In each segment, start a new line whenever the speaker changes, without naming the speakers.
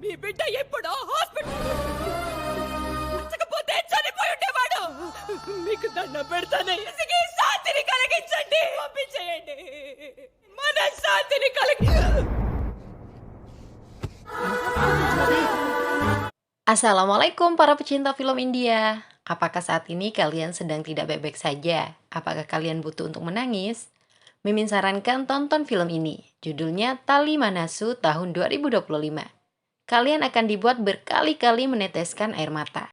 మీ బిడ్డ ఎప్పుడో హాస్పిటల్ చకపోతే చనిపోయి ఉండేవాడు. మీకు దండం పెడతానే, ఇసికి శాంతిని కలిగించండి, పంపించేయండి, మన శాంతిని కలిగి.
Assalamualaikum para pecinta film India. Apakah saat ini kalian sedang tidak baik-baik saja? Apakah kalian butuh untuk menangis? Mimin sarankan tonton film ini. Judulnya Tali Manasu tahun 2025. Kalian akan dibuat berkali-kali meneteskan air mata.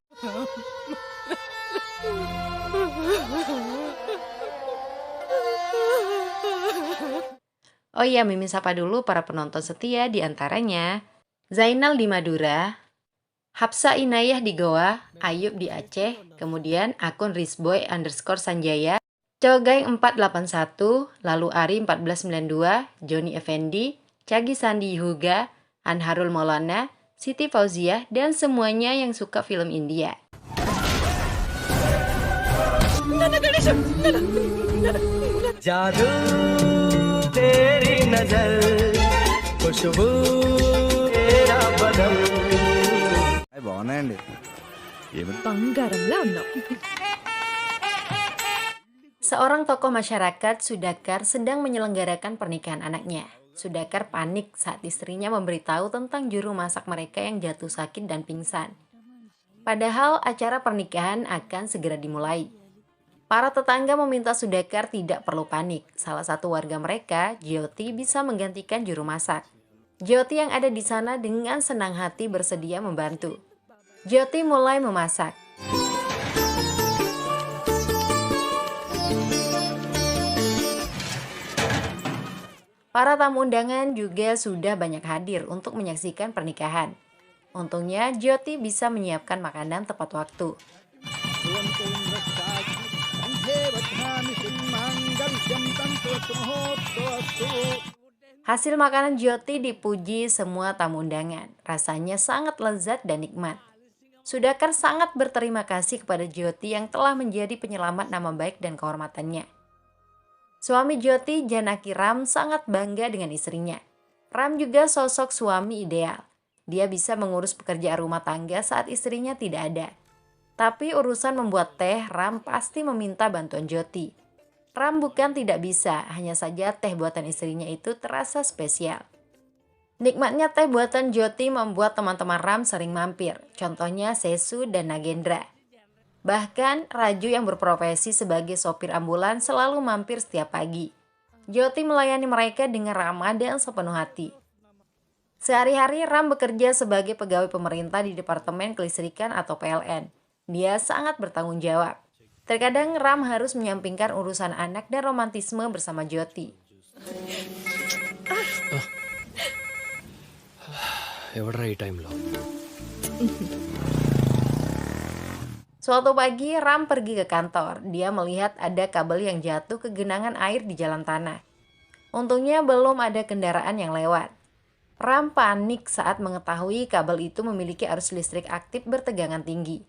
Oh iya, Mimin sapa dulu para penonton setia, di antaranya Zainal di Madura, Hapsa Inayah di Goa, Ayub di Aceh, kemudian akun Rizboy_Sanjaya, Cogai 481, lalu Ari 1492, Joni Effendi, Cagi Sandi Yuga, Anharul Maulana, Siti Fauziah, dan semuanya yang suka film India.
जादू तेरी नजर खुशबू तेरा बदन బాగున్నాయండి.
బంగారంలా ఉన్నావు.
Seorang tokoh masyarakat, Sudakar, sedang menyelenggarakan pernikahan anaknya. Sudakar panik saat istrinya memberitahu tentang juru masak mereka yang jatuh sakit dan pingsan. Padahal acara pernikahan akan segera dimulai. Para tetangga meminta Sudakar tidak perlu panik. Salah satu warga mereka, Jyoti, bisa menggantikan juru masak. Jyoti yang ada di sana dengan senang hati bersedia membantu. Jyoti mulai memasak. Para tamu undangan juga sudah banyak hadir untuk menyaksikan pernikahan. Untungnya Jyoti bisa menyiapkan makanan tepat waktu. Hasil makanan Jyoti dipuji semua tamu undangan. Rasanya sangat lezat dan nikmat. Sudakar sangat berterima kasih kepada Jyoti yang telah menjadi penyelamat nama baik dan kehormatannya. Suami Jyoti, Janaki Ram, sangat bangga dengan istrinya. Ram juga sosok suami ideal. Dia bisa mengurus pekerjaan rumah tangga saat istrinya tidak ada. Tapi urusan membuat teh, Ram pasti meminta bantuan Jyoti. Ram bukan tidak bisa, hanya saja teh buatan istrinya itu terasa spesial. Nikmatnya teh buatan Jyoti membuat teman-teman Ram sering mampir, contohnya Sesu dan Nagendra. Bahkan Raju yang berprofesi sebagai sopir ambulan selalu mampir setiap pagi. Jyoti melayani mereka dengan ramah dan sepenuh hati. Sehari-hari Ram bekerja sebagai pegawai pemerintah di Departemen Kelistrikan atau PLN. Dia sangat bertanggung jawab. Terkadang Ram harus menyampingkan urusan anak dan romantisme bersama Jyoti.
ఎవడ్రా ఈ టైంలో?
Suatu pagi Ram pergi ke kantor. Dia melihat ada kabel yang jatuh ke genangan air di jalan tanah. Untungnya belum ada kendaraan yang lewat. Ram panik saat mengetahui kabel itu memiliki arus listrik aktif bertegangan tinggi.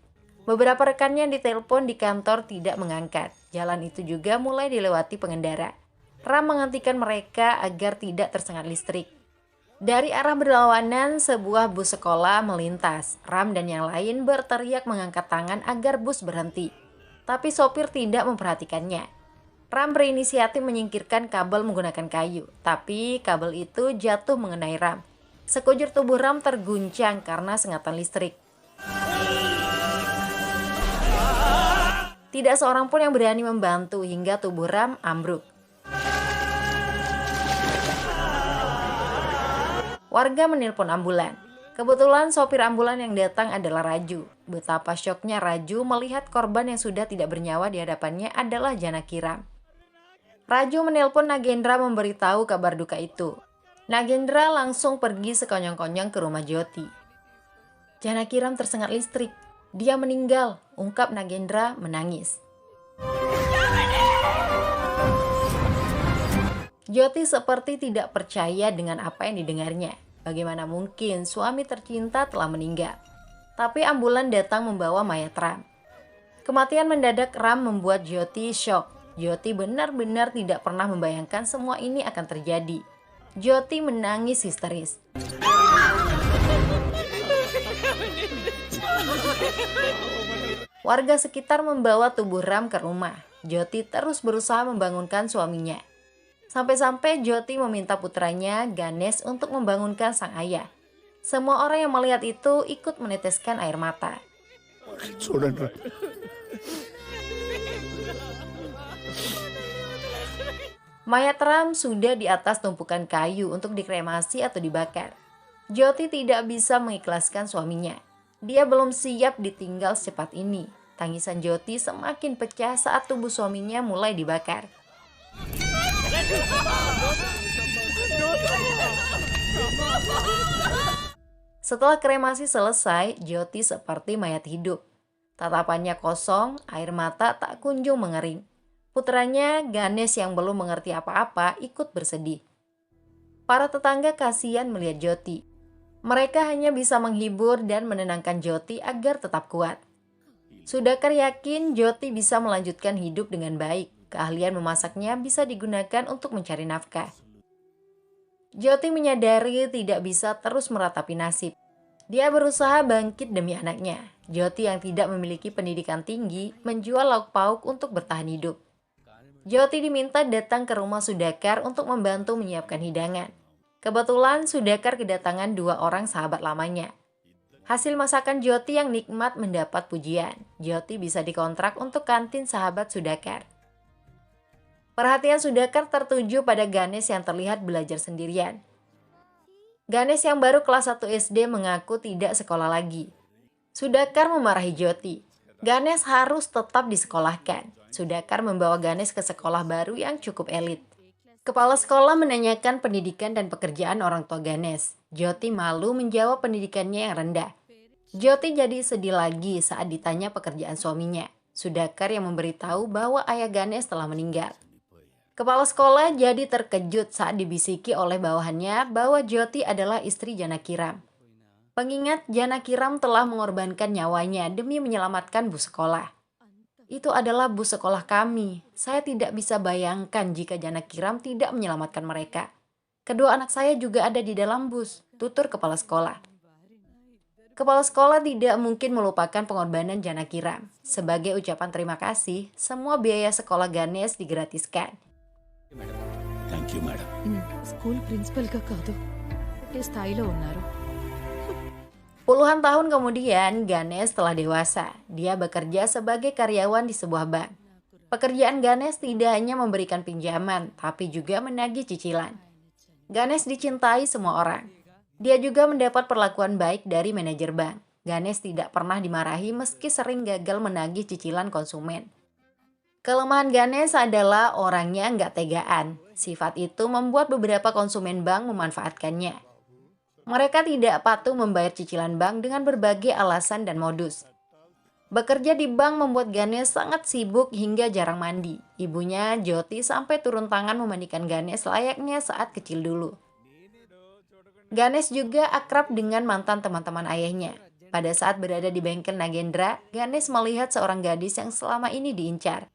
Beberapa rekannya yang ditelepon di kantor tidak mengangkat. Jalan itu juga mulai dilewati pengendara. Ram menghentikan mereka agar tidak tersengat listrik. Dari arah berlawanan, sebuah bus sekolah melintas. Ram dan yang lain berteriak mengangkat tangan agar bus berhenti. Tapi sopir tidak memperhatikannya. Ram berinisiatif menyingkirkan kabel menggunakan kayu. Tapi kabel itu jatuh mengenai Ram. Sekujur tubuh Ram terguncang karena sengatan listrik. Tidak seorang pun yang berani membantu hingga tubuh Ram ambruk. Warga menelpon ambulan. Kebetulan sopir ambulan yang datang adalah Raju. Betapa syoknya Raju melihat korban yang sudah tidak bernyawa di hadapannya adalah Janaki Ram. Raju menelpon Nagendra memberitahu kabar duka itu. Nagendra langsung pergi sekonyong-konyong ke rumah Jyoti. Janaki Ram tersengat listrik. Dia meninggal, ungkap Nagendra menangis. Jyoti seperti tidak percaya dengan apa yang didengarnya. Bagaimana mungkin suami tercinta telah meninggal? Tapi ambulan datang membawa mayat Ram. Kematian mendadak Ram membuat Jyoti shock. Jyoti benar-benar tidak pernah membayangkan semua ini akan terjadi. Jyoti menangis histeris. Warga sekitar membawa tubuh Ram ke rumah. Jyoti terus berusaha membangunkan suaminya. Sampai-sampai Jyoti meminta putranya, Ganesh, untuk membangunkan sang ayah. Semua orang yang melihat itu ikut meneteskan air mata. Mayat Ram sudah di atas tumpukan kayu untuk dikremasi atau dibakar. Jyoti tidak bisa mengikhlaskan suaminya. Dia belum siap ditinggal secepat ini. Tangisan Jyoti semakin pecah saat tubuh suaminya mulai dibakar. Setelah kremasi selesai, Jyoti seperti mayat hidup. Tatapannya kosong, air mata tak kunjung mengering. Putranya, Ganesh, yang belum mengerti apa-apa, ikut bersedih. Para tetangga kasihan melihat Jyoti. Mereka hanya bisa menghibur dan menenangkan Jyoti agar tetap kuat. Sudakar yakin Jyoti bisa melanjutkan hidup dengan baik. Keahlian memasaknya bisa digunakan untuk mencari nafkah. Jyoti menyadari tidak bisa terus meratapi nasib. Dia berusaha bangkit demi anaknya. Jyoti yang tidak memiliki pendidikan tinggi menjual lauk pauk untuk bertahan hidup. Jyoti diminta datang ke rumah Sudakar untuk membantu menyiapkan hidangan. Kebetulan Sudakar kedatangan 2 orang sahabat lamanya. Hasil masakan Jyoti yang nikmat mendapat pujian. Jyoti bisa dikontrak untuk kantin sahabat Sudakar. Perhatian Sudakar tertuju pada Ganesh yang terlihat belajar sendirian. Ganesh yang baru kelas 1 SD mengaku tidak sekolah lagi. Sudakar memarahi Jyoti. Ganesh harus tetap disekolahkan. Sudakar membawa Ganesh ke sekolah baru yang cukup elit. Kepala sekolah menanyakan pendidikan dan pekerjaan orang tua Ganesh. Jyoti malu menjawab pendidikannya yang rendah. Jyoti jadi sedih lagi saat ditanya pekerjaan suaminya. Sudakar yang memberitahu bahwa ayah Ganesh telah meninggal. Kepala sekolah jadi terkejut saat dibisiki oleh bawahannya bahwa Jyoti adalah istri Janakiram. Pengingat Janakiram telah mengorbankan nyawanya demi menyelamatkan bus sekolah. Itu adalah bus sekolah kami. Saya tidak bisa bayangkan jika Janakiram tidak menyelamatkan mereka. Kedua anak saya juga ada di dalam bus, tutur kepala sekolah. Kepala sekolah tidak mungkin melupakan pengorbanan Janakiram. Sebagai ucapan terima kasih, semua biaya sekolah Ganesh digratiskan.
Thank you madam.
School ప్రిన్సిపల్గా కాదు ఏ స్థాయిలో ఉన్నారు.
Puluhan tahun kemudian, Ganesh telah dewasa. Dia bekerja sebagai karyawan di sebuah bank. Pekerjaan Ganesh tidak hanya memberikan pinjaman, tapi juga menagih cicilan. Ganesh dicintai semua orang. Dia juga mendapat perlakuan baik dari manajer bank. Ganesh tidak pernah dimarahi meski sering gagal menagih cicilan konsumen. Kelemahan Ganesh adalah orangnya nggak tegaan. Sifat itu membuat beberapa konsumen bank memanfaatkannya. Mereka tidak patuh membayar cicilan bank dengan berbagai alasan dan modus. Bekerja di bank membuat Ganesh sangat sibuk hingga jarang mandi. Ibunya, Jyoti, sampai turun tangan memandikan Ganesh layaknya saat kecil dulu. Ganesh juga akrab dengan mantan teman-teman ayahnya. Pada saat berada di bengkel Nagendra, Ganesh melihat seorang gadis yang selama ini diincar.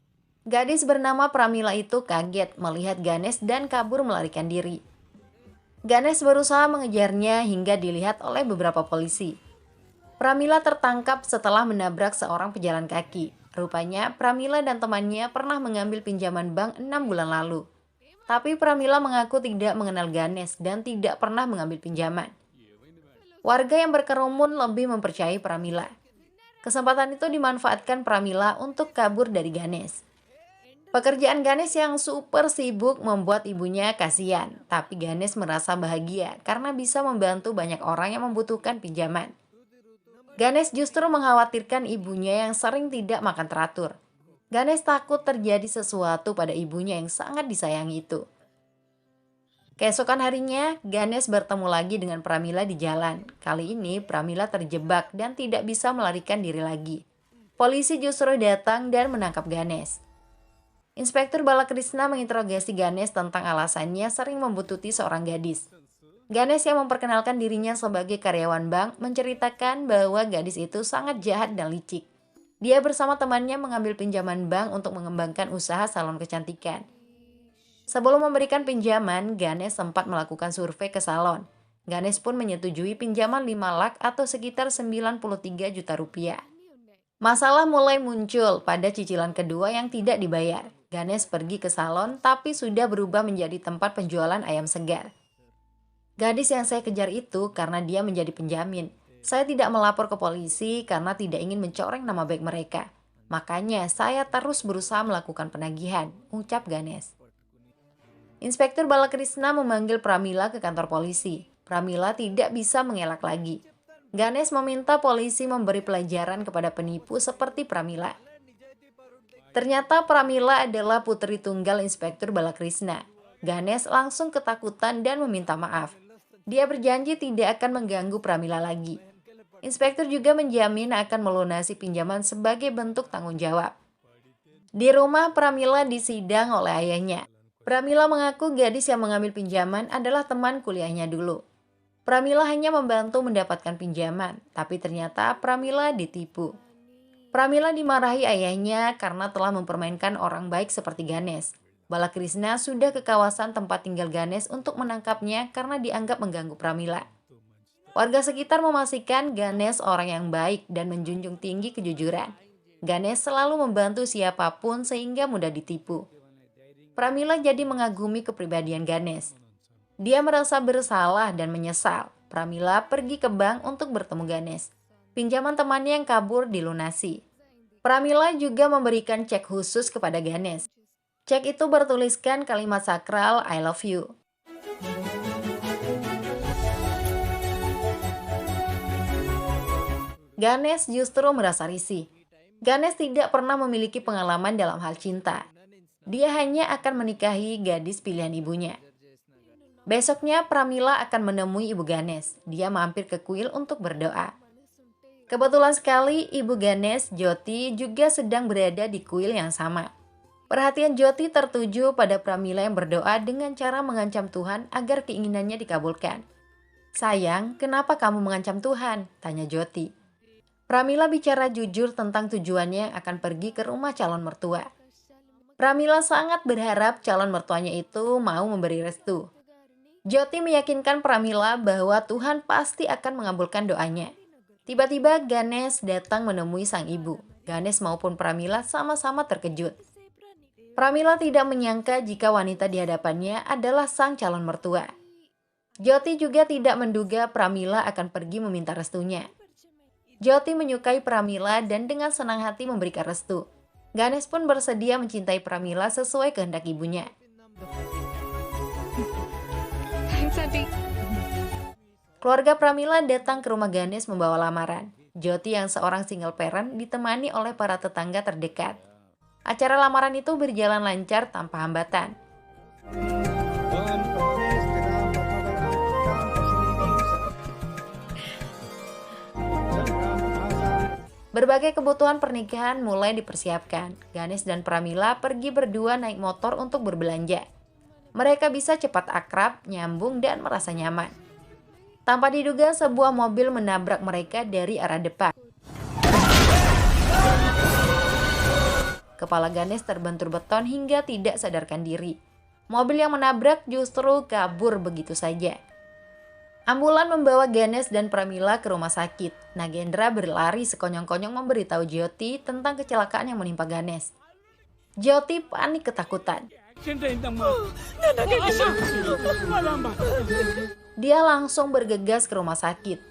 Gadis bernama Pramila itu kaget melihat Ganesh dan kabur melarikan diri. Ganesh berusaha mengejarnya hingga dilihat oleh beberapa polisi. Pramila tertangkap setelah menabrak seorang pejalan kaki. Rupanya Pramila dan temannya pernah mengambil pinjaman bank 6 bulan lalu. Tapi Pramila mengaku tidak mengenal Ganesh dan tidak pernah mengambil pinjaman. Warga yang berkerumun lebih mempercayai Pramila. Kesempatan itu dimanfaatkan Pramila untuk kabur dari Ganesh. Pekerjaan Ganesh yang super sibuk membuat ibunya kasihan, tapi Ganesh merasa bahagia karena bisa membantu banyak orang yang membutuhkan pinjaman. Ganesh justru mengkhawatirkan ibunya yang sering tidak makan teratur. Ganesh takut terjadi sesuatu pada ibunya yang sangat disayangi itu. Keesokan harinya, Ganesh bertemu lagi dengan Pramila di jalan. Kali ini Pramila terjebak dan tidak bisa melarikan diri lagi. Polisi justru datang dan menangkap Ganesh. Inspektur Balakrishna menginterogasi Ganesh tentang alasannya sering membuntuti seorang gadis. Ganesh yang memperkenalkan dirinya sebagai karyawan bank menceritakan bahwa gadis itu sangat jahat dan licik. Dia bersama temannya mengambil pinjaman bank untuk mengembangkan usaha salon kecantikan. Sebelum memberikan pinjaman, Ganesh sempat melakukan survei ke salon. Ganesh pun menyetujui pinjaman 5 lakh atau sekitar 93 juta rupiah. Masalah mulai muncul pada cicilan kedua yang tidak dibayar. Ganesh pergi ke salon tapi sudah berubah menjadi tempat penjualan ayam segar. Gadis yang saya kejar itu karena dia menjadi penjamin. Saya tidak melapor ke polisi karena tidak ingin mencoreng nama baik mereka. Makanya saya terus berusaha melakukan penagihan, ucap Ganesh. Inspektur Balakrishna memanggil Pramila ke kantor polisi. Pramila tidak bisa mengelak lagi. Ganesh meminta polisi memberi pelajaran kepada penipu seperti Pramila. Ternyata Pramila adalah putri tunggal Inspektur Balakrishna. Ganesh langsung ketakutan dan meminta maaf. Dia berjanji tidak akan mengganggu Pramila lagi. Inspektur juga menjamin akan melunasi pinjaman sebagai bentuk tanggung jawab. Di rumah Pramila disidang oleh ayahnya. Pramila mengaku gadis yang mengambil pinjaman adalah teman kuliahnya dulu. Pramila hanya membantu mendapatkan pinjaman, tapi ternyata Pramila ditipu. Pramila dimarahi ayahnya karena telah mempermainkan orang baik seperti Ganesh. Balakrishna sudah ke kawasan tempat tinggal Ganesh untuk menangkapnya karena dianggap mengganggu Pramila. Warga sekitar memastikan Ganesh orang yang baik dan menjunjung tinggi kejujuran. Ganesh selalu membantu siapapun sehingga mudah ditipu. Pramila jadi mengagumi kepribadian Ganesh. Dia merasa bersalah dan menyesal. Pramila pergi ke bank untuk bertemu Ganesh. Pinjaman temannya yang kabur dilunasi. Pramila juga memberikan cek khusus kepada Ganesh. Cek itu bertuliskan kalimat sakral I love you. Ganesh justru merasa risih. Ganesh tidak pernah memiliki pengalaman dalam hal cinta. Dia hanya akan menikahi gadis pilihan ibunya. Besoknya Pramila akan menemui ibu Ganesh. Dia mampir ke kuil untuk berdoa. Kebetulan sekali ibu Ganesh, Jyoti, juga sedang berada di kuil yang sama. Perhatian Jyoti tertuju pada Pramila yang berdoa dengan cara mengancam Tuhan agar keinginannya dikabulkan. "Sayang, kenapa kamu mengancam Tuhan?" tanya Jyoti. Pramila bicara jujur tentang tujuannya yang akan pergi ke rumah calon mertua. Pramila sangat berharap calon mertuanya itu mau memberi restu. Jyoti meyakinkan Pramila bahwa Tuhan pasti akan mengabulkan doanya. Tiba-tiba Ganesh datang menemui sang ibu. Ganesh maupun Pramila sama-sama terkejut. Pramila tidak menyangka jika wanita di hadapannya adalah sang calon mertua. Jyoti juga tidak menduga Pramila akan pergi meminta restunya. Jyoti menyukai Pramila dan dengan senang hati memberikan restu. Ganesh pun bersedia mencintai Pramila sesuai kehendak ibunya. Keluarga Pramila datang ke rumah Ganesh membawa lamaran. Jyoti yang seorang single parent ditemani oleh para tetangga terdekat. Acara lamaran itu berjalan lancar tanpa hambatan. Berbagai kebutuhan pernikahan mulai dipersiapkan. Ganesh dan Pramila pergi berdua naik motor untuk berbelanja. Mereka bisa cepat akrab, nyambung, dan merasa nyaman. Tanpa diduga, sebuah mobil menabrak mereka dari arah depan. Kepala Ganesh terbentur beton hingga tidak sadarkan diri. Mobil yang menabrak justru kabur begitu saja. Ambulan membawa Ganesh dan Pramila ke rumah sakit. Nagendra berlari sekonyong-konyong memberitahu Jyoti tentang kecelakaan yang menimpa Ganesh. Jyoti panik ketakutan. Dia langsung bergegas ke rumah sakit.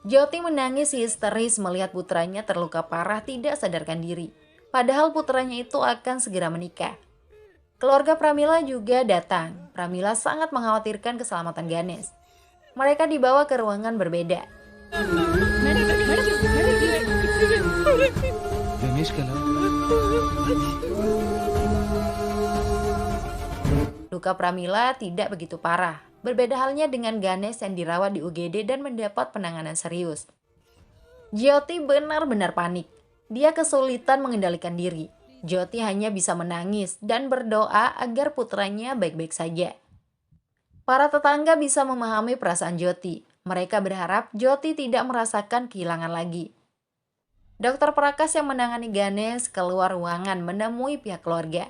Jyoti menangis histeris melihat putranya terluka parah tidak sadarkan diri. Padahal putranya itu akan segera menikah. Keluarga Pramila juga datang. Pramila sangat mengkhawatirkan keselamatan Ganesh. Mereka dibawa ke ruangan berbeda.
Ganesh kalau
Luka Pramila tidak begitu parah. Berbeda halnya dengan Ganesh yang dirawat di UGD dan mendapat penanganan serius. Jyoti benar-benar panik. Dia kesulitan mengendalikan diri. Jyoti hanya bisa menangis dan berdoa agar putranya baik-baik saja. Para tetangga bisa memahami perasaan Jyoti. Mereka berharap Jyoti tidak merasakan kehilangan lagi. Dokter Prakas yang menangani Ganesh keluar ruangan menemui pihak keluarga.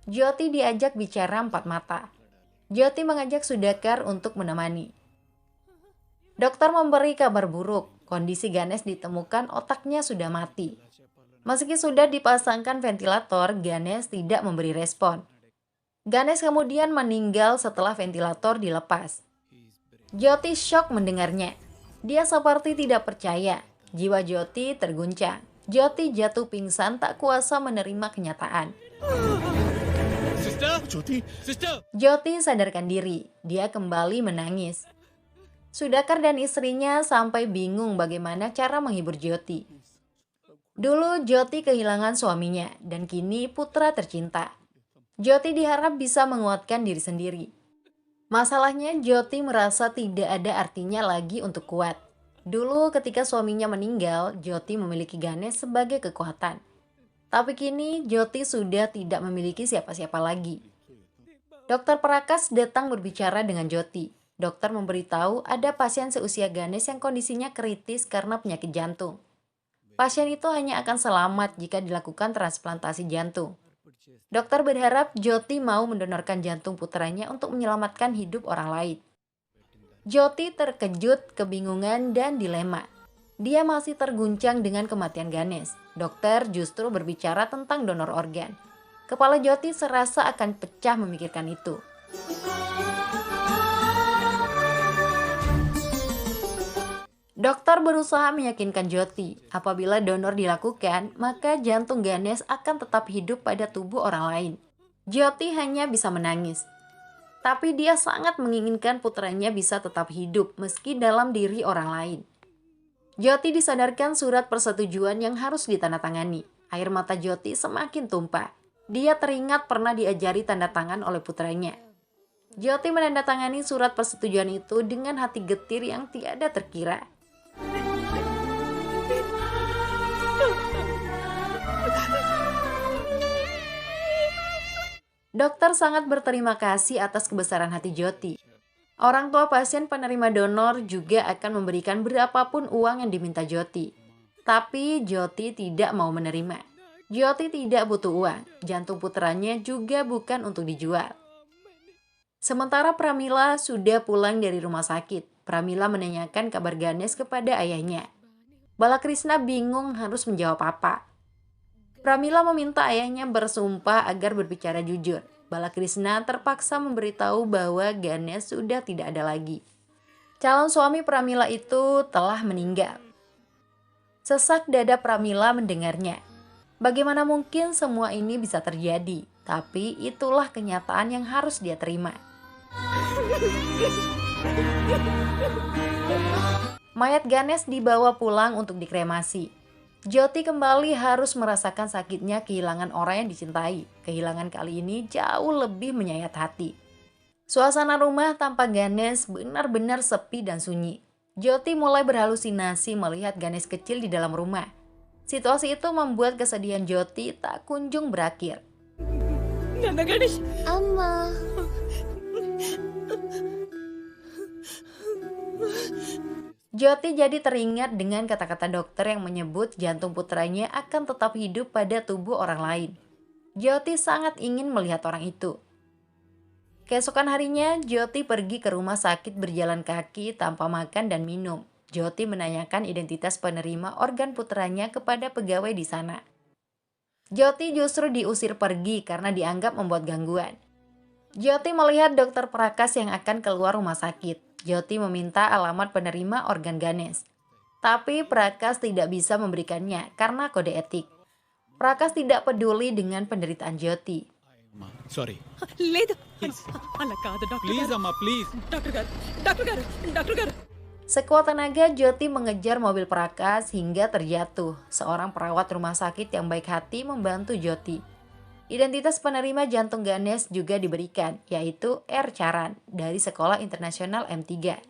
Jyoti diajak bicara empat mata. Jyoti mengajak Sudhakar untuk menemani. Dokter memberi kabar buruk. Kondisi Ganesh ditemukan otaknya sudah mati. Meski sudah dipasangkan ventilator, Ganesh tidak memberi respon. Ganesh kemudian meninggal setelah ventilator dilepas. Jyoti syok mendengarnya. Dia seperti tidak percaya. Jiwa Jyoti terguncang. Jyoti jatuh pingsan tak kuasa menerima kenyataan. Jyoti sadarkan diri. Dia kembali menangis. Sudakar dan istrinya sampai bingung bagaimana cara menghibur Jyoti. Dulu Jyoti kehilangan suaminya dan kini putra tercinta. Jyoti diharap bisa menguatkan diri sendiri. Masalahnya Jyoti merasa tidak ada artinya lagi untuk kuat. Dulu ketika suaminya meninggal, Jyoti memiliki Ganesh sebagai kekuatan. Tapi kini Jyoti sudah tidak memiliki siapa-siapa lagi. Dokter Prakas datang berbicara dengan Jyoti. Dokter memberitahu ada pasien seusia Ganesh yang kondisinya kritis karena penyakit jantung. Pasien itu hanya akan selamat jika dilakukan transplantasi jantung. Dokter berharap Jyoti mau mendonorkan jantung putranya untuk menyelamatkan hidup orang lain. Jyoti terkejut, kebingungan, dan dilema. Dia masih terguncang dengan kematian Ganesh. Dokter justru berbicara tentang donor organ. Kepala Jyoti serasa akan pecah memikirkan itu. Dokter berusaha meyakinkan Jyoti, apabila donor dilakukan, maka jantung Ganesh akan tetap hidup pada tubuh orang lain. Jyoti hanya bisa menangis. Tapi dia sangat menginginkan putranya bisa tetap hidup meski dalam diri orang lain. Jyoti disadarkan surat persetujuan yang harus ditandatangani. Air mata Jyoti semakin tumpah. Dia teringat pernah diajari tanda tangan oleh putranya. Jyoti menandatangani surat persetujuan itu dengan hati getir yang tiada terkira. Dokter sangat berterima kasih atas kebesaran hati Jyoti. Orang tua pasien penerima donor juga akan memberikan berapapun uang yang diminta Jyoti. Tapi Jyoti tidak mau menerima. Jyoti tidak butuh uang. Jantung putranya juga bukan untuk dijual. Sementara Pramila sudah pulang dari rumah sakit. Pramila menanyakan kabar Ganesh kepada ayahnya. Balakrishna bingung harus menjawab apa. Pramila meminta ayahnya bersumpah agar berbicara jujur. Balakrishna terpaksa memberitahu bahwa Ganesh sudah tidak ada lagi. Calon suami Pramila itu telah meninggal. Sesak dada Pramila mendengarnya. Bagaimana mungkin semua ini bisa terjadi? Tapi itulah kenyataan yang harus dia terima. Mayat Ganesh dibawa pulang untuk dikremasi. Jyoti kembali harus merasakan sakitnya kehilangan orang yang dicintai. Kehilangan kali ini jauh lebih menyayat hati. Suasana rumah tanpa Ganesh benar-benar sepi dan sunyi. Jyoti mulai berhalusinasi melihat Ganesh kecil di dalam rumah. Situasi itu membuat kesedihan Jyoti tak kunjung berakhir.
Nanda Ganesh.
Amma.
Jyoti jadi teringat dengan kata-kata dokter yang menyebut jantung putranya akan tetap hidup pada tubuh orang lain. Jyoti sangat ingin melihat orang itu. Keesokan harinya, Jyoti pergi ke rumah sakit berjalan kaki tanpa makan dan minum. Jyoti menanyakan identitas penerima organ putranya kepada pegawai di sana. Jyoti justru diusir pergi karena dianggap membuat gangguan. Jyoti melihat dokter Prakas yang akan keluar rumah sakit. Jyoti meminta alamat penerima organ Ganesh. Tapi Prakas tidak bisa memberikannya karena kode etik. Prakas tidak peduli dengan penderitaan Jyoti.
Sorry.
లేదు అలా కాదు
Please, Amma, please.
Doctor గారు
Sekuat tenaga, Jyoti mengejar mobil Prakas hingga terjatuh. Seorang perawat rumah sakit yang baik hati membantu Jyoti. Identitas penerima jantung Ganesh juga diberikan, yaitu R. Charan dari Sekolah Internasional M3.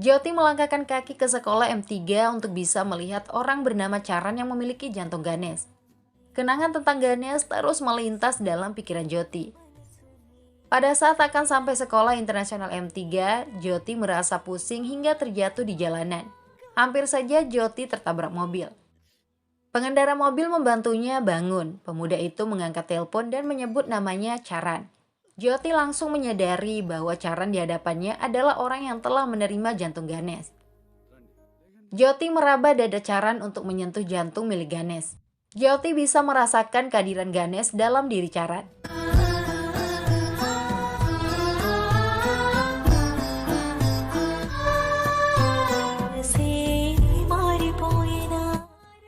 Jyoti melangkahkan kaki ke sekolah M3 untuk bisa melihat orang bernama Charan yang memiliki jantung Ganesh. Kenangan tentang Ganesh terus melintas dalam pikiran Jyoti. Pada saat akan sampai sekolah internasional M3, Jyoti merasa pusing hingga terjatuh di jalanan. Hampir saja Jyoti tertabrak mobil. Pengendara mobil membantunya bangun. Pemuda itu mengangkat telepon dan menyebut namanya Charan. Jyoti langsung menyadari bahwa Charan di hadapannya adalah orang yang telah menerima jantung Ganesh. Jyoti meraba dada Charan untuk menyentuh jantung milik Ganesh. Jyoti bisa merasakan kehadiran Ganesh dalam diri Charan.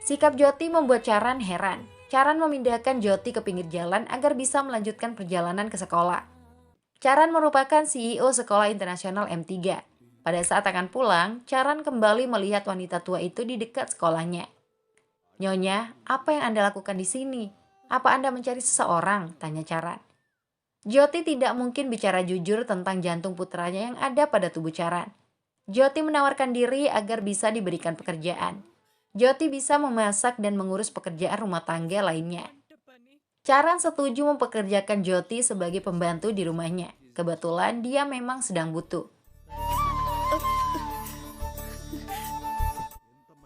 Sikap Jyoti membuat Charan heran. Charan memindahkan Jyoti ke pinggir jalan agar bisa melanjutkan perjalanan ke sekolah. Charan merupakan CEO Sekolah Internasional M3. Pada saat akan pulang, Charan kembali melihat wanita tua itu di dekat sekolahnya. "Nyonya, apa yang Anda lakukan di sini? Apa Anda mencari seseorang?" tanya Charan. Jyoti tidak mungkin bicara jujur tentang jantung putranya yang ada pada tubuh Charan. Jyoti menawarkan diri agar bisa diberikan pekerjaan. Jyoti bisa memasak dan mengurus pekerjaan rumah tangga lainnya. Charan setuju mempekerjakan Jyoti sebagai pembantu di rumahnya. Kebetulan dia memang sedang butuh.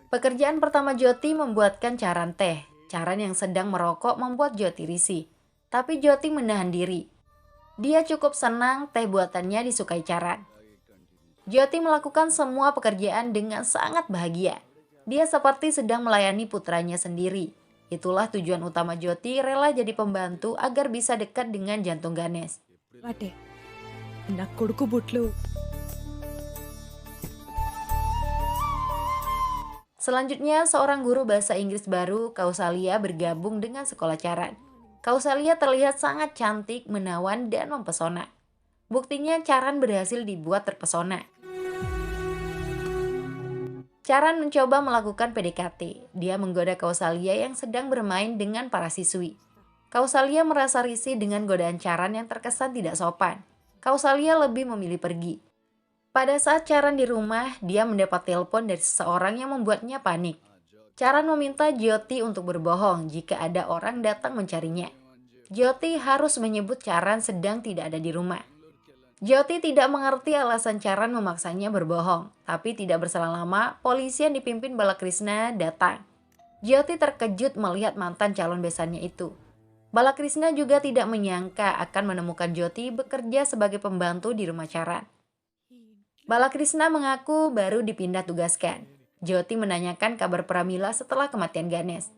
Pekerjaan pertama Jyoti membuatkan Charan teh. Charan yang sedang merokok membuat Jyoti risih. Tapi Jyoti menahan diri. Dia cukup senang teh buatannya disukai Charan. Jyoti melakukan semua pekerjaan dengan sangat bahagia. Dia seperti sedang melayani putranya sendiri. Itulah tujuan utama Jyoti rela jadi pembantu agar bisa dekat dengan jantung Ganesh.
What a నా కొడుకు బుట్లు
Selanjutnya, seorang guru bahasa Inggris baru, Kausalya, bergabung dengan sekolah Charan. Kausalya terlihat sangat cantik, menawan, dan mempesona. Buktinya Charan berhasil dibuat terpesona. Charan mencoba melakukan PDKT. Dia menggoda Kausalya yang sedang bermain dengan para siswi. Kausalya merasa risih dengan godaan Charan yang terkesan tidak sopan. Kausalya lebih memilih pergi. Pada saat Charan di rumah, dia mendapat telepon dari seseorang yang membuatnya panik. Charan meminta Jyoti untuk berbohong jika ada orang datang mencarinya. Jyoti harus menyebut Charan sedang tidak ada di rumah. Jyoti tidak mengerti alasan Charan memaksanya berbohong, tapi tidak berselang lama, polisi yang dipimpin Balakrishna datang. Jyoti terkejut melihat mantan calon besannya itu. Balakrishna juga tidak menyangka akan menemukan Jyoti bekerja sebagai pembantu di rumah Charan. Balakrishna mengaku baru dipindah tugaskan. Jyoti menanyakan kabar Pramila setelah kematian Ganesh.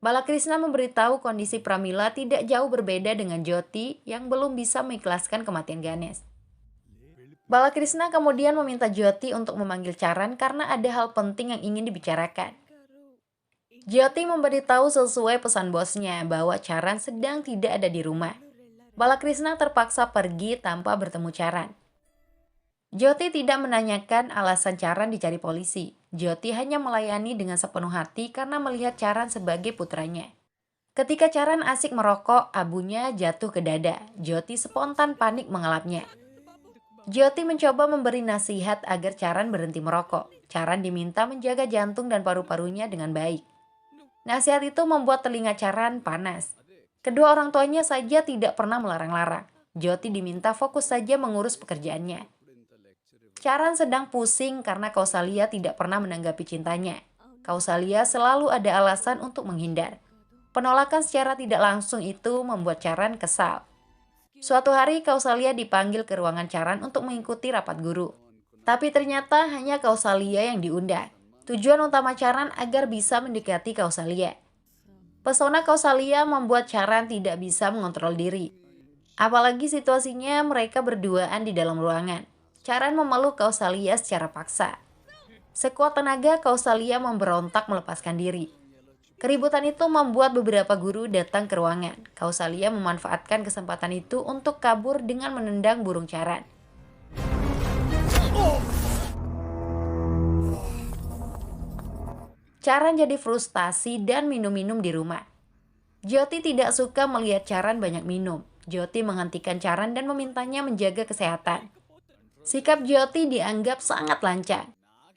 Balakrishna memberitahu kondisi Pramila tidak jauh berbeda dengan Jyoti yang belum bisa mengikhlaskan kematian Ganesh. Balakrishna kemudian meminta Jyoti untuk memanggil Charan karena ada hal penting yang ingin dibicarakan. Jyoti memberitahu sesuai pesan bosnya bahwa Charan sedang tidak ada di rumah. Balakrishna terpaksa pergi tanpa bertemu Charan. Jyoti tidak menanyakan alasan Charan dicari polisi. Jyoti hanya melayani dengan sepenuh hati karena melihat Charan sebagai putranya. Ketika Charan asik merokok, abunya jatuh ke dada. Jyoti spontan panik mengelapnya. Jyoti mencoba memberi nasihat agar Charan berhenti merokok. Charan diminta menjaga jantung dan paru-parunya dengan baik. Nasihat itu membuat telinga Charan panas. Kedua orang tuanya saja tidak pernah melarang-larang. Jyoti diminta fokus saja mengurus pekerjaannya. Charan sedang pusing karena Kausalya tidak pernah menanggapi cintanya. Kausalya selalu ada alasan untuk menghindar. Penolakan secara tidak langsung itu membuat Charan kesal. Suatu hari Kausalya dipanggil ke ruangan Charan untuk mengikuti rapat guru. Tapi ternyata hanya Kausalya yang diundang. Tujuan utama Charan agar bisa mendekati Kausalya. Pesona Kausalya membuat Charan tidak bisa mengontrol diri. Apalagi situasinya mereka berduaan di dalam ruangan. Charan memeluk Kausalya secara paksa. Sekuat tenaga Kausalya memberontak melepaskan diri. Keributan itu membuat beberapa guru datang ke ruangan. Kausalya memanfaatkan kesempatan itu untuk kabur dengan menendang burung Charan. Charan jadi frustasi dan minum-minum di rumah. Jyoti tidak suka melihat Charan banyak minum. Jyoti menghentikan Charan dan memintanya menjaga kesehatan. Sikap Jyoti dianggap sangat lancang.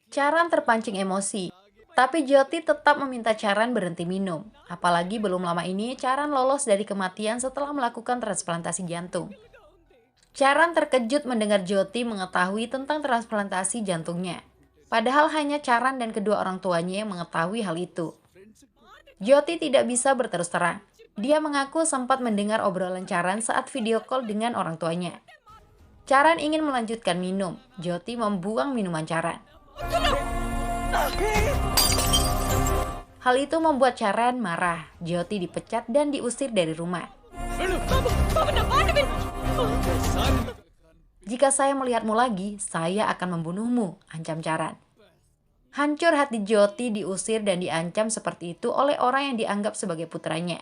Charan terpancing emosi. Tapi Jyoti tetap meminta Charan berhenti minum. Apalagi belum lama ini Charan lolos dari kematian setelah melakukan transplantasi jantung. Charan terkejut mendengar Jyoti mengetahui tentang transplantasi jantungnya. Padahal hanya Charan dan kedua orang tuanya yang mengetahui hal itu. Jyoti tidak bisa berterus terang. Dia mengaku sempat mendengar obrolan Charan saat video call dengan orang tuanya. Charan ingin melanjutkan minum. Jyoti membuang minuman Charan. Hal itu membuat Charan marah. Jyoti dipecat dan diusir dari rumah. Jika saya melihatmu lagi, saya akan membunuhmu, ancam Charan. Hancur hati Jyoti diusir dan diancam seperti itu oleh orang yang dianggap sebagai putranya.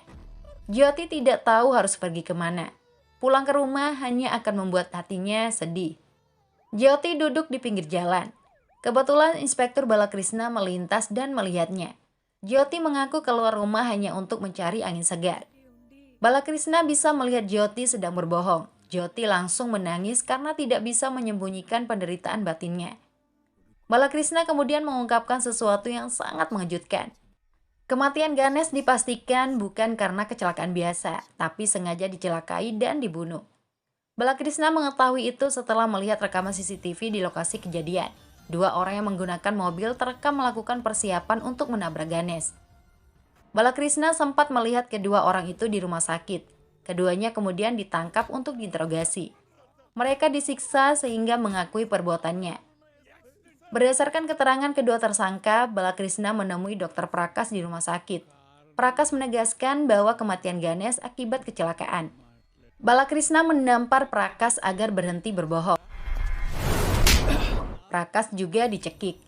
Jyoti tidak tahu harus pergi kemana. Pulang ke rumah hanya akan membuat hatinya sedih. Jyoti duduk di pinggir jalan. Kebetulan Inspektur Balakrishna melintas dan melihatnya. Jyoti mengaku keluar rumah hanya untuk mencari angin segar. Balakrishna bisa melihat Jyoti sedang berbohong. Jyoti langsung menangis karena tidak bisa menyembunyikan penderitaan batinnya. Balakrishna kemudian mengungkapkan sesuatu yang sangat mengejutkan. Kematian Ganesh dipastikan bukan karena kecelakaan biasa, tapi sengaja dicelakai dan dibunuh. Balakrishna mengetahui itu setelah melihat rekaman CCTV di lokasi kejadian. 2 orang yang menggunakan mobil terekam melakukan persiapan untuk menabrak Ganesh. Balakrishna sempat melihat kedua orang itu di rumah sakit. Keduanya kemudian ditangkap untuk diinterogasi. Mereka disiksa sehingga mengakui perbuatannya. Berdasarkan keterangan kedua tersangka, Balakrishna menemui Dr. Prakash di rumah sakit. Prakash menegaskan bahwa kematian Ganesh akibat kecelakaan. Balakrishna menampar Prakash agar berhenti berbohong. Prakash juga dicekik.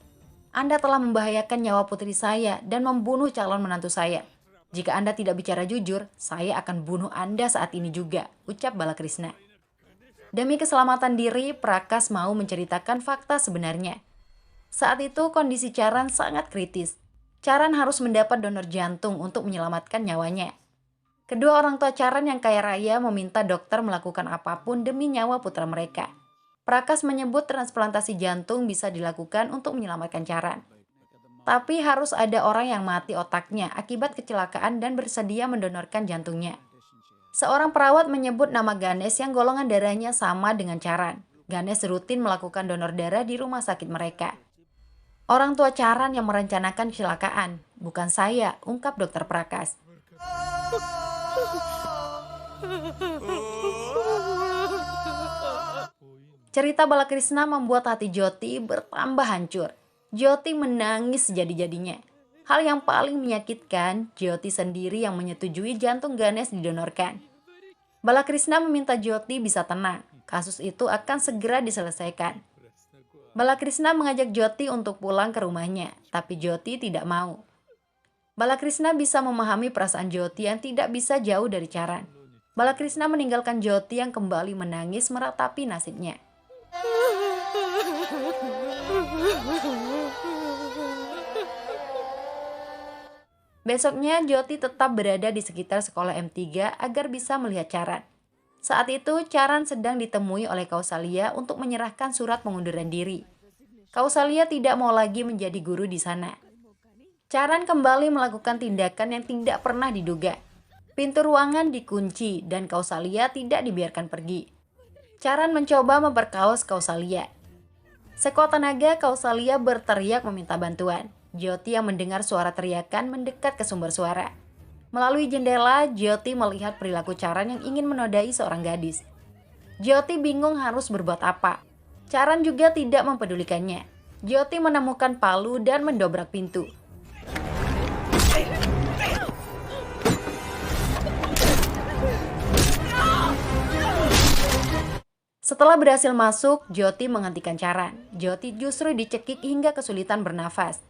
Anda telah membahayakan nyawa putri saya dan membunuh calon menantu saya. Jika Anda tidak bicara jujur, saya akan bunuh Anda saat ini juga, ucap Balakrishna. Demi keselamatan diri, Prakash mau menceritakan fakta sebenarnya. Saat itu kondisi Charan sangat kritis. Charan harus mendapat donor jantung untuk menyelamatkan nyawanya. Kedua orang tua Charan yang kaya raya meminta dokter melakukan apapun demi nyawa putra mereka. Prakash menyebut transplantasi jantung bisa dilakukan untuk menyelamatkan Charan. Tapi harus ada orang yang mati otaknya akibat kecelakaan dan bersedia mendonorkan jantungnya. Seorang perawat menyebut nama Ganesh yang golongan darahnya sama dengan Charan. Ganesh rutin melakukan donor darah di rumah sakit mereka. Orang tua Charan yang merencanakan kecelakaan, bukan saya, ungkap Dr. Prakash. Cerita Balakrishna membuat hati Jyoti bertambah hancur. Jyoti menangis jadi-jadinya. Hal yang paling menyakitkan, Jyoti sendiri yang menyetujui jantung Ganesh didonorkan. Balakrishna meminta Jyoti bisa tenang. Kasus itu akan segera diselesaikan. Balakrishna mengajak Jyoti untuk pulang ke rumahnya, tapi Jyoti tidak mau. Balakrishna bisa memahami perasaan Jyoti yang tidak bisa jauh dari Charan. Balakrishna meninggalkan Jyoti yang kembali menangis meratapi nasibnya. Besoknya Jyoti tetap berada di sekitar sekolah M3 agar bisa melihat Charan. Saat itu Charan sedang ditemui oleh Kausalya untuk menyerahkan surat pengunduran diri. Kausalya tidak mau lagi menjadi guru di sana. Charan kembali melakukan tindakan yang tidak pernah diduga. Pintu ruangan dikunci dan Kausalya tidak dibiarkan pergi. Charan mencoba memperkaos Kausalya. Sekuat tenaga Kausalya berteriak meminta bantuan. Jyoti yang mendengar suara teriakan mendekat ke sumber suara. Melalui jendela, Jyoti melihat perilaku Charan yang ingin menodai seorang gadis. Jyoti bingung harus berbuat apa. Charan juga tidak mempedulikannya. Jyoti menemukan palu dan mendobrak pintu. Setelah berhasil masuk, Jyoti menghentikan Charan. Jyoti justru dicekik hingga kesulitan bernafas.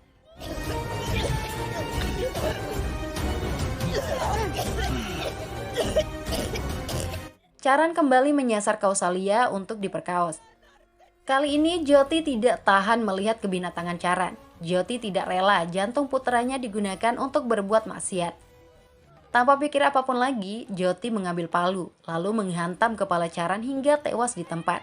Charan kembali menyasar Kausalya untuk diperkaos. Kali ini Jyoti tidak tahan melihat kebinatangan Charan. Jyoti tidak rela jantung putranya digunakan untuk berbuat maksiat. Tanpa pikir apapun lagi, Jyoti mengambil palu, lalu menghantam kepala Charan hingga tewas di tempat.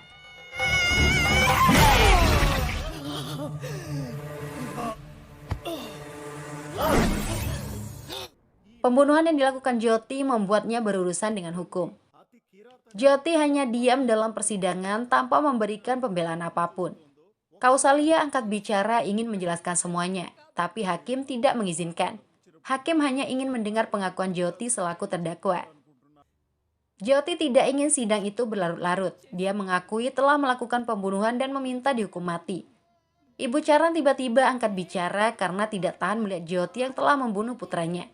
Pembunuhan yang dilakukan Jyoti membuatnya berurusan dengan hukum. Jyoti hanya diam dalam persidangan tanpa memberikan pembelaan apapun. Kausalya angkat bicara ingin menjelaskan semuanya, tapi hakim tidak mengizinkan. Hakim hanya ingin mendengar pengakuan Jyoti selaku terdakwa. Jyoti tidak ingin sidang itu berlarut-larut. Dia mengakui telah melakukan pembunuhan dan meminta dihukum mati. Ibu Charan tiba-tiba angkat bicara karena tidak tahan melihat Jyoti yang telah membunuh putranya.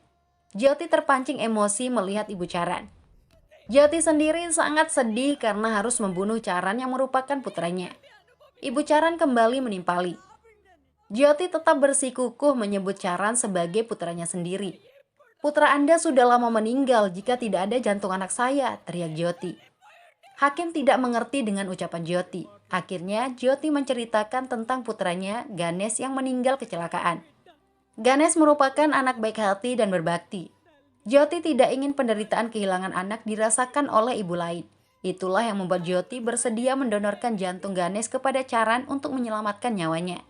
Jyoti terpancing emosi melihat Ibu Charan. Jyoti sendiri sangat sedih karena harus membunuh Charan yang merupakan putranya. Ibu Charan kembali menimpali. Jyoti tetap bersikukuh menyebut Charan sebagai putranya sendiri. "Putra Anda sudah lama meninggal jika tidak ada jantung anak saya," teriak Jyoti. Hakim tidak mengerti dengan ucapan Jyoti. Akhirnya Jyoti menceritakan tentang putranya Ganesh yang meninggal kecelakaan. Ganesh merupakan anak baik hati dan berbakti. Jyoti tidak ingin penderitaan kehilangan anak dirasakan oleh ibu lain. Itulah yang membuat Jyoti bersedia mendonorkan jantung Ganesh kepada Charan untuk menyelamatkan nyawanya.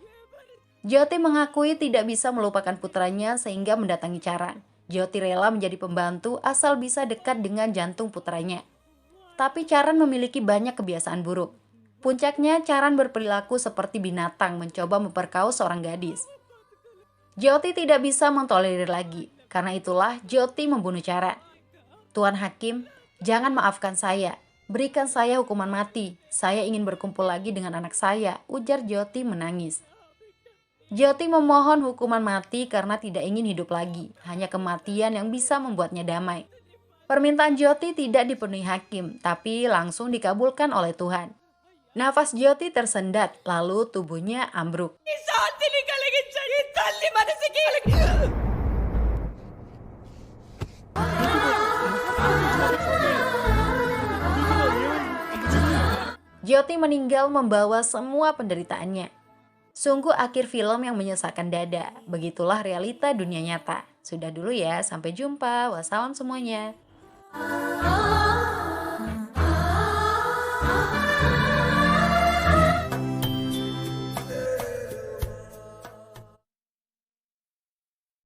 Jyoti mengakui tidak bisa melupakan putranya sehingga mendatangi Charan. Jyoti rela menjadi pembantu asal bisa dekat dengan jantung putranya. Tapi Charan memiliki banyak kebiasaan buruk. Puncaknya, Charan berperilaku seperti binatang mencoba memperkaus seorang gadis. Jyoti tidak bisa mentolerir lagi. Karena itulah Jyoti membunuh Charan. "Tuan Hakim, jangan maafkan saya. Berikan saya hukuman mati. Saya ingin berkumpul lagi dengan anak saya," ujar Jyoti menangis. Jyoti memohon hukuman mati karena tidak ingin hidup lagi. Hanya kematian yang bisa membuatnya damai. Permintaan Jyoti tidak dipenuhi hakim, tapi langsung dikabulkan oleh Tuhan. Nafas Jyoti tersendat, lalu tubuhnya ambruk.
శాంతిని కలిగించండి తల్లి మనసుకి.
Jyoti meninggal membawa semua penderitaannya. Sungguh akhir film yang menyesakkan dada. Begitulah realita dunia nyata. Sudah dulu ya, sampai jumpa. Wassalam semuanya.